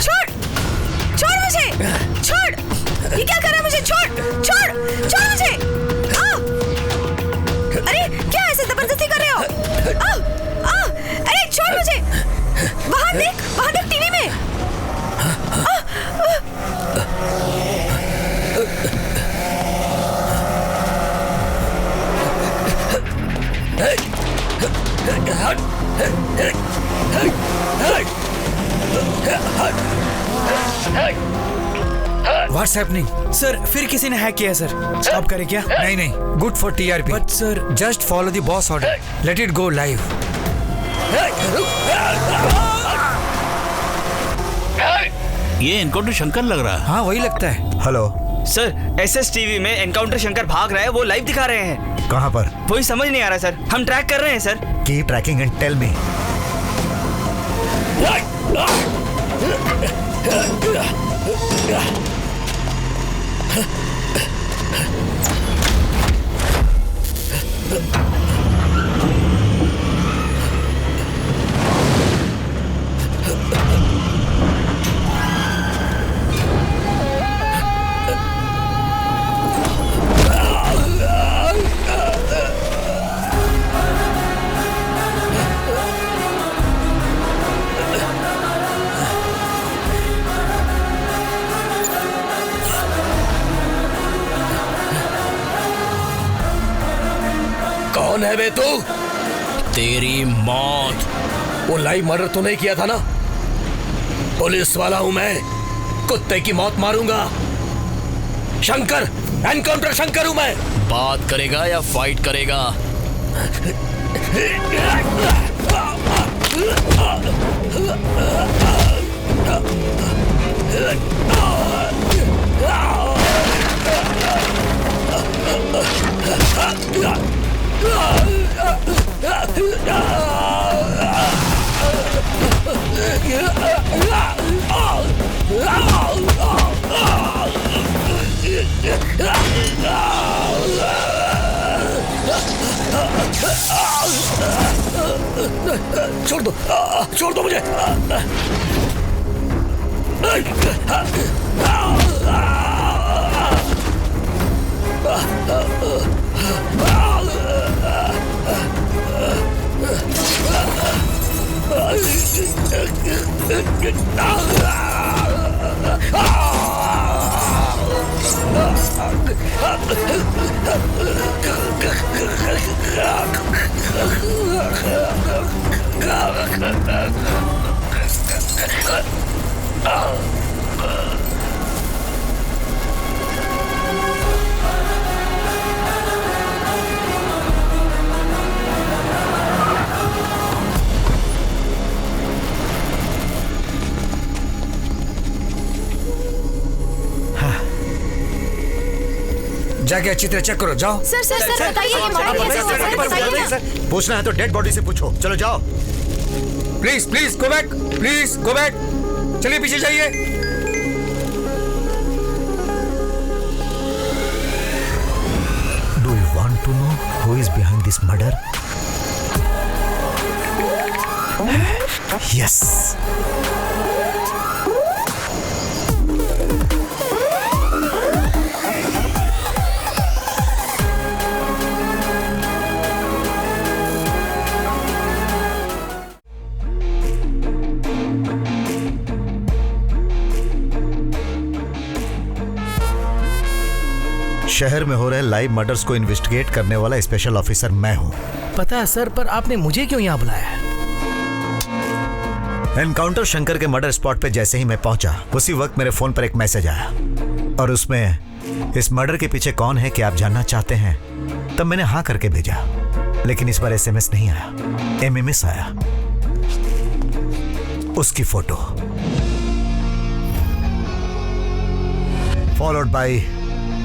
छोड़ छोड़ मुझे, छोड़, ये क्या कर रहा है मुझे, छोड़ छोड़ छोड़ मुझे। अरे क्या ऐसे जबरदस्ती कर रहे हो? अरे छोड़ मुझे, वहां देख टीवी में। What's happening? सर फिर किसी ने हैक किया है सर। स्टॉप करें क्या? नहीं, good for TRP. But sir, just follow the boss order. Let it go live. ये एनकाउंटर शंकर लग रहा है। हाँ वही लगता है। हेलो सर SS टीवी में एनकाउंटर शंकर भाग रहा है, वो लाइव दिखा रहे हैं। कहाँ पर? वही समझ नहीं आ रहा सर, हम ट्रैक कर रहे हैं sir. Keep tracking and tell me. कौन है बे तू? तेरी मौत। वो लाइव मर्डर तो नहीं किया था ना? पुलिस वाला हूं मैं, कुत्ते की मौत मारूंगा। शंकर, एनकाउंटर शंकर हूं मैं। बात करेगा या फाइट करेगा? छोड़ दो मुझे। जाके अच्छी तरह चेक करो, जाओ। सर बताइए ये मर्डर कैसे हुआ? सर बताइए ना। पूछना है तो डेड बॉडी से पूछो। चलो जाओ। Please go back, please go back. चलिए पीछे जाइए। Do you want to know who is behind this murder? Yes. शहर में हो रहे लाइव मर्डर्स को इन्वेस्टिगेट करने वाला स्पेशल ऑफिसर मैं हूं। पता है सर, पर आपने मुझे क्यों यहाँ बुलाया है? एनकाउंटर शंकर के मर्डर स्पॉट पे जैसे ही मैं पहुंचा, उसी वक्त मेरे फोन पर एक मैसेज आया और उसमें इस मर्डर के पीछे कौन है कि आप जानना चाहते हैं। तब मैंने हाँ करके भेजा, लेकिन इस बार SMS नहीं आया, MMS आया। उसकी photo followed by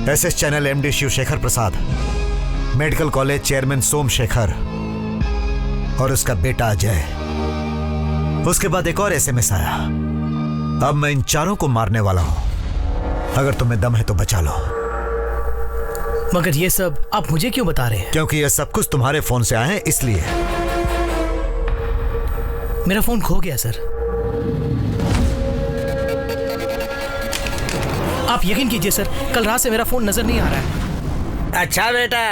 SS channel MD Shivshekhar Prasad, medical college chairman Somshekhar और उसका बेटा अजय। उसके बाद एक और SMS आया, अब मैं इन चारों को मारने वाला हूं, अगर तुम्हें दम है तो बचा लो। मगर ये सब आप मुझे क्यों बता रहे हैं? क्योंकि ये सब कुछ तुम्हारे फोन से आए हैं इसलिए। मेरा फोन खो गया सर। आप यकीन कीजिए सर, कल रात से मेरा फोन नजर नहीं आ रहा है। अच्छा बेटा,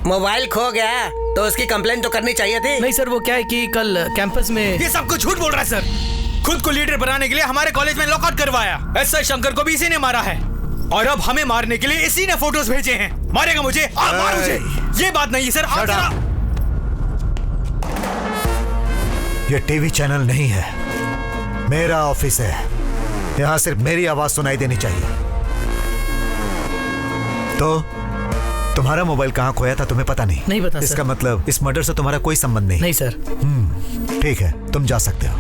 मोबाइल खो गया तो उसकी कंप्लेंट तो करनी चाहिए थी। नहीं सर, वो क्या है कि कल कैंपस में ये सब कुछ झूठ बोल रहा है सर। खुद को लीडर बनाने के लिए हमारे कॉलेज में लॉकआउट करवाया। एसआई शंकर को भी इसी ने मारा है और अब हमें मारने के लिए इसी ने फोटोज भेजे हैं। मारेगा मुझे? आप मार मुझे। ये बात नहीं है सर। आप जरा ये टीवी चैनल नहीं है, मेरा ऑफिस है। यहाँ सिर्फ मेरी आवाज सुनाई देनी चाहिए। तो तुम्हारा मोबाइल कहाँ खोया था तुम्हें पता नहीं? नहीं पता इसका सर। मतलब इस मर्डर से तुम्हारा कोई संबंध नहीं? नहीं सर। ठीक है, तुम जा सकते हो।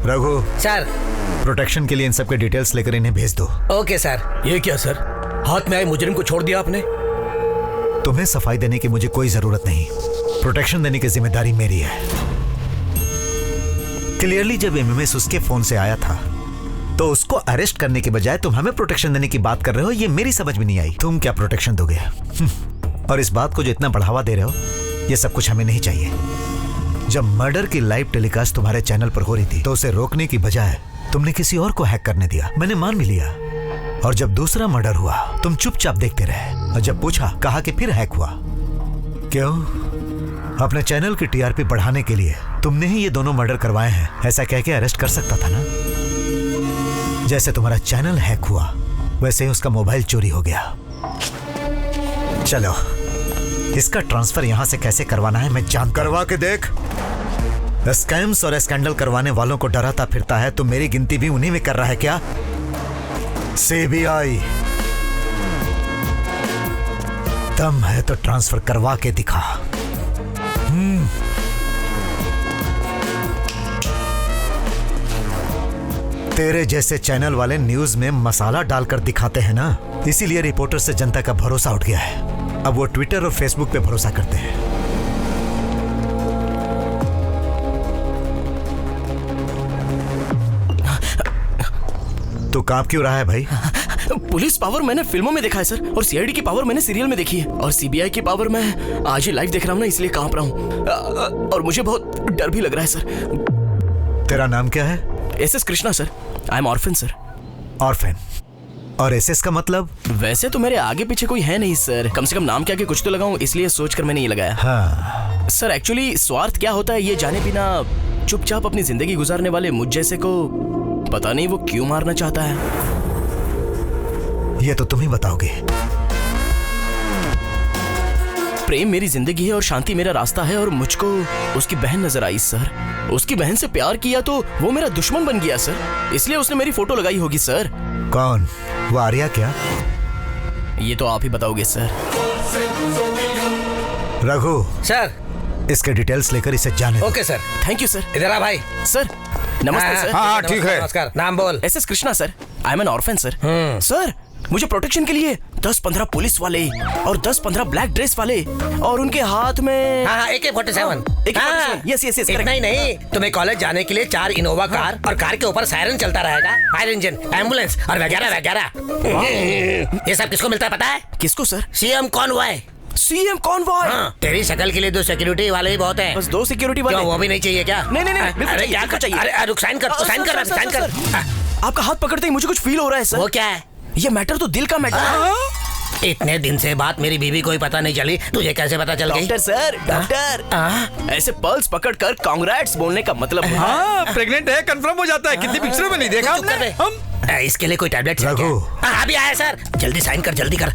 रघु सर। प्रोटेक्शन के लिए इन सब के डिटेल्स लेकर इन्हें भेज दो। Okay sir. ये क्या सर, हाथ में आए मुजरिम को छोड़ दिया आपने? तुम्हें सफाई देने की मुझे कोई जरूरत नहीं, प्रोटेक्शन देने की जिम्मेदारी मेरी है। क्लियरली जब एमएमएस उसके फोन से आया था तो उसको अरेस्ट करने के बजाय तुम हमें प्रोटेक्शन देने की बात कर रहे हो। ये मेरी समझ में नहीं आई। तुम क्या प्रोटेक्शन दोगे? और इस बात को जो इतना बढ़ावा दे रहे हो, ये सब कुछ हमें नहीं चाहिए। जब मर्डर की लाइव टेलीकास्ट तुम्हारे चैनल पर हो रही थी तो उसे रोकने की बजाय तुमने किसी और को हैक करने दिया। मैंने मान भी लिया। और जब दूसरा मर्डर हुआ तुम चुपचाप देखते रहे और जब पूछा कहा कि फिर हैक हुआ। क्यों? अपने चैनल की टीआरपी बढ़ाने के लिए तुमने ही ये दोनों मर्डर करवाए हैं, ऐसा कह के अरेस्ट कर सकता था ना। जैसे तुम्हारा चैनल हैक हुआ वैसे ही उसका मोबाइल चोरी हो गया। चलो, इसका ट्रांसफर यहां से कैसे करवाना है मैं जान करवा के देख। स्कैम्स और स्कैंडल करवाने वालों को डराता फिरता है तो मेरी गिनती भी उन्हीं में कर रहा है क्या? सीबीआई, दम है तो ट्रांसफर करवा के दिखा। तेरे जैसे चैनल वाले न्यूज में मसाला डालकर दिखाते हैं ना, इसीलिए रिपोर्टर से जनता का भरोसा उठ गया है। अब वो ट्विटर और फेसबुक पे भरोसा करते हैं। तो कांप क्यों रहा है भाई? पुलिस पावर मैंने फिल्मों में देखा है सर, और सीआईडी की पावर मैंने सीरियल में देखी है, और सीबीआई की पावर मैं आज ही लाइव देख रहा हूँ ना, इसलिए कांप रहा हूँ। और मुझे बहुत डर भी लग रहा है सर। तेरा नाम क्या है? SS Krishna sir. I am orphan sir. Orphan? और एसएस का मतलब? वैसे तो मेरे आगे पीछे कोई है नहीं सर, कम से कम नाम क्या के कुछ तो लगाऊं, इसलिए सोचकर मैंने ये लगाया। हाँ। सर एक्चुअली स्वार्थ क्या होता है ये जाने बिना चुपचाप अपनी जिंदगी गुजारने वाले मुझ जैसे को पता नहीं वो क्यों मारना चाहता है। ये तो तुम ही बताओगे। प्रेम मेरी जिंदगी है और शांति मेरा रास्ता है, और मुझको उसकी बहन नजर आई सर। उसकी बहन से प्यार किया तो वो मेरा दुश्मन बन गया सर, इसलिए उसने मेरी फोटो लगाई होगी सर। कौन? वो आर्या क्या? ये तो आप ही बताओगे सर। रघु सर, इसके डिटेल्स लेकर इसे जाने दो। Okay sir. Thank you sir. इधर आ भाई। सर नमस्ते सर। हाँ ठीक है। नमस्कार। नाम बोल। SS Krishna sir. I am N orphan sir. Sir मुझे प्रोटेक्शन के लिए 10-15 पुलिस वाले और 10-15 ब्लैक ड्रेस वाले और उनके हाथ में हाँ, AK-47। Yes yes yes. इतना ही नहीं, तुम्हें कॉलेज जाने के लिए 4 इनोवा कार और कार के ऊपर सायरन चलता रहेगा, फायर इंजन, एम्बुलेंस और वगैरह वगैरह। ये सब किसको मिलता है पता है? किसको sir? CM Conway. CM Conway? हाँ, तेरी शक्ल के लिए 2 सिक्योरिटी वाले ही बहुत हैं। बस 2 सिक्योरिटी वाले? क्यों, वो भी नहीं चाहिए क्या? नहीं नहीं नहीं, बिल्कुल अरे चाहिए, क्या बिल्कुल चाहिए। अरे रुक, साइन कर, साइन कर, साइन कर। आपका हाथ पकड़ते ही मुझे कुछ फील हो रहा है सर। वो क्या है? ये मैटर तो दिल का मैटर है। इतने दिन से बात मेरी बीवी को ही पता नहीं चली, तुझे कैसे पता चल गई? डॉक्टर सर, डॉक्टर ऐसे पल्स पकड़कर कांग्रेट्स बोलने का मतलब है। हाँ, प्रेग्नेंट है कंफर्म हो जाता है। कितनी पिक्चरों में नहीं देखा आपने? हम इसके लिए कोई टैबलेट है रघु। क्या? अभी आया सर। जल्दी साइन कर, जल्दी कर,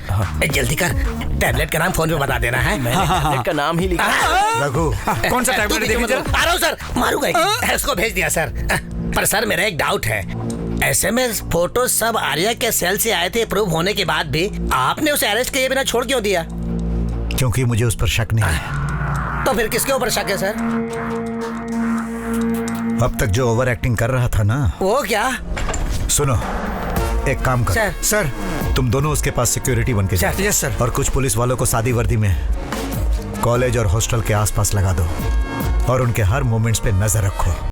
जल्दी कर। टैबलेट का नाम फोन पे बता देना है। मैंने टैबलेट का नाम ही लिखा है। रघु, कौन सा टैबलेट देखिए जरा? आ रहा हूँ सर, मारूंगा। उसको भेज दिया सर। पर सर मेरा एक डाउट है, SMS फोटो सब आर्या के सेल से आए थे, प्रूव होने के बाद भी आपने उसे अरेस्ट किए बिना छोड़ क्यों दिया? क्योंकि मुझे उस पर शक नहीं है। तो फिर किसके ऊपर शक है सर? अब तक जो ओवर एक्टिंग कर रहा था ना। वो क्या? सुनो, एक काम करो सर, तुम दोनों उसके पास सिक्योरिटी बन के जाओ। Yes sir. और कुछ पुलिस वालों को सादी वर्दी में कॉलेज और हॉस्टल के आसपास लगा दो और उनके हर मोमेंट्स पे नजर रखो।